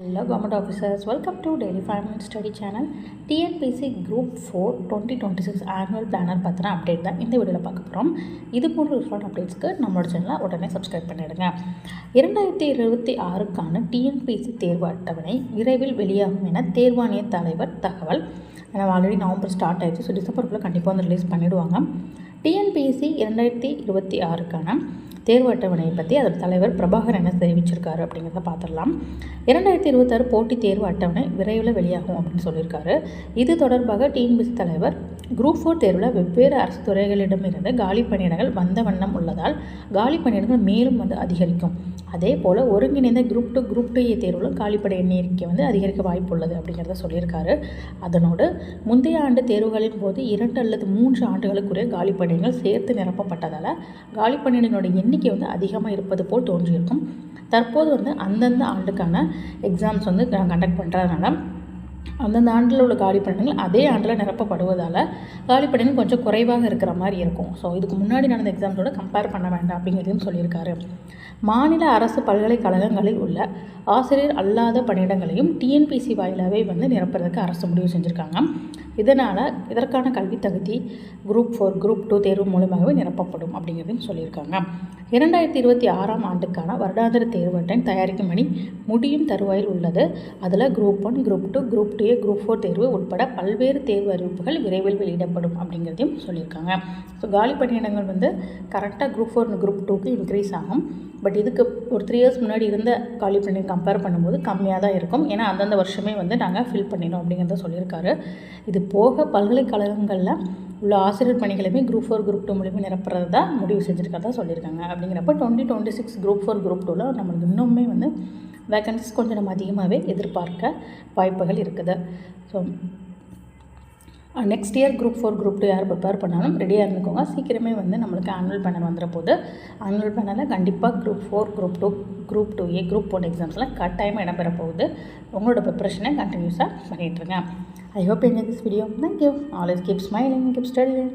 Hello government officers, welcome to Daily 5 Minute Study channel. TNPC Group 4 2026 annual planner பற்றின update தான் இந்த வீடியோவில் பார்க்க போகிறோம். இது போன்ற யூஸ்ஃபுல்லான அப்டேட்ஸ்க்கு நம்மளோட சேனலை உடனே சப்ஸ்கிரைப் பண்ணிடுங்க. 2026க்கான டிஎன்பிசி தேர்வு அட்டவணை விரைவில் வெளியாகும் என தேர்வாணைய தலைவர் தகவல். ஆல்ரெடி நவம்பர் ஸ்டார்ட் ஆயிடுச்சு, ஸோ டிசம்பருக்குள்ளே கண்டிப்பாக வந்து ரிலீஸ் பண்ணிவிடுவாங்க. டிஎன்பிசி 2026க்கான தேர்வு அட்டவணையை பற்றி அதோட தலைவர் பிரபாகர் என்ன தெரிவிச்சிருக்காரு அப்படிங்கிறத பார்த்துடலாம். 2026 போட்டித் தேர்வு அட்டவணை விரைவில் வெளியாகும் அப்படின்னு சொல்லியிருக்காரு. இது தொடர்பாக டிஎன்பிசி தலைவர் குரூப் 4 தேர்வில் வெவ்வேறு அரசு துறைகளிடமிருந்து காலி பணியிடங்கள் வந்த வண்ணம் உள்ளதால் காலி பணியிடங்கள் மேலும் வந்து அதிகரிக்கும். அதே போல் ஒருங்கிணைந்த குரூப் 2A தேர்வில் காலிப்படை எண்ணிக்கை வந்து அதிகரிக்க வாய்ப்பு உள்ளது அப்படிங்கிறத சொல்லியிருக்காரு. அதனோடு முந்தைய ஆண்டு தேர்வுகளின் போது 2 அல்லது 3 ஆண்டுகளுக்குரிய காலி பணியிடங்கள் சேர்த்து நிரப்பப்பட்டதால் காலி பணியிடங்களோட எண்ணிக்கை வந்து அதிகமாக இருப்பது போல் தோன்றியிருக்கும். தற்போது வந்து அந்தந்த ஆண்டுக்கான எக்ஸாம்ஸ் வந்து கண்டக்ட் பண்ணுறதுனால அந்தந்த ஆண்டில் உள்ள காலி பணியிடங்கள் அதே ஆண்டில் நிரப்பப்படுவதால் காலி பணியிடங்கள் கொஞ்சம் குறைவாக இருக்கிற மாதிரி இருக்கும். ஸோ இதுக்கு முன்னாடி நடந்த எக்ஸாம்ஸோட கம்பேர் பண்ண வேண்டாம் அப்படிங்கிறதையும் சொல்லியிருக்காரு. மாநில அரசு பல்கலைக்கழகங்களில் உள்ள ஆசிரியர் அல்லாத பணியிடங்களையும் டிஎன்பிசி வாயிலாகவே வந்து நிரப்புறதுக்கு அரசு முடிவு செஞ்சுருக்காங்க. இதற்கான கல்வி தகுதி குரூப் 4 குரூப் 2 தேர்வு மூலமாகவே நிரப்பப்படும் அப்படிங்கிறதையும் சொல்லியிருக்காங்க. 2026ஆம் ஆண்டுக்கான வருடாந்திர தேர்வு அட்டை தயாரிக்கும் பணி முடியும் தருவாயில் உள்ளது. அதில் group 1 group 2 group 2A group 4 தேர்வு உட்பட பல்வேறு தேர்வு அறிவிப்புகள் விரைவில் வெளியிடப்படும் அப்படிங்கிறதையும் சொல்லியிருக்காங்க. ஸோ காலி பணியிடங்கள் வந்து கரெக்டாக குரூப் 4 குரூப் 2க்கு இன்க்ரீஸ் ஆகும். பட் இதுக்கு ஒரு 3 இயர்ஸ் முன்னாடி இருந்த காலி பணியிடம் கம்பேர் பண்ணும்போது கம்மியாக தான் இருக்கும். ஏன்னா அந்தந்த வருஷமே வந்து நாங்கள் ஃபில் பண்ணிடணும் அப்படிங்கிறத சொல்லியிருக்காரு. இது போக பல்கலைக்கழகங்களில் உள்ள ஆசிரியர் பணிகளுமே குரூப் 4 குரூப் 2 மூலியமாக நிரப்புறது தான் முடிவு செஞ்சுருக்கிறதா சொல்லியிருக்காங்க. அப்படிங்கிறப்ப 2026 குரூப் 4 குரூப் 2வில் நம்மளுக்கு இன்னுமே வந்து வேக்கன்சிஸ் கொஞ்சம் நம்ம அதிகமாகவே எதிர்பார்க்க வாய்ப்புகள் இருக்குது. So next year group 4 group 2 யார் ப்ரிப்பேர் பண்ணாலும் ரெடியாக இருந்துக்கோங்க. சீக்கிரமே வந்து நம்மளுக்கு ஆனுவல் பேனர் வந்துட போகுது. ஆனுவல் பேனரில் கண்டிப்பாக group 4 group 2 group 2A group 1 எக்ஸாம்ஸ்லாம் கட்டாயமாக இடம்பெற போகுது. உங்களோட ப்ரிப்பரேஷனை கண்டினியூஸாக பண்ணிகிட்ருங்க. ஐ hope you enjoy this video. Thank you. Always keep smiling, keep studying.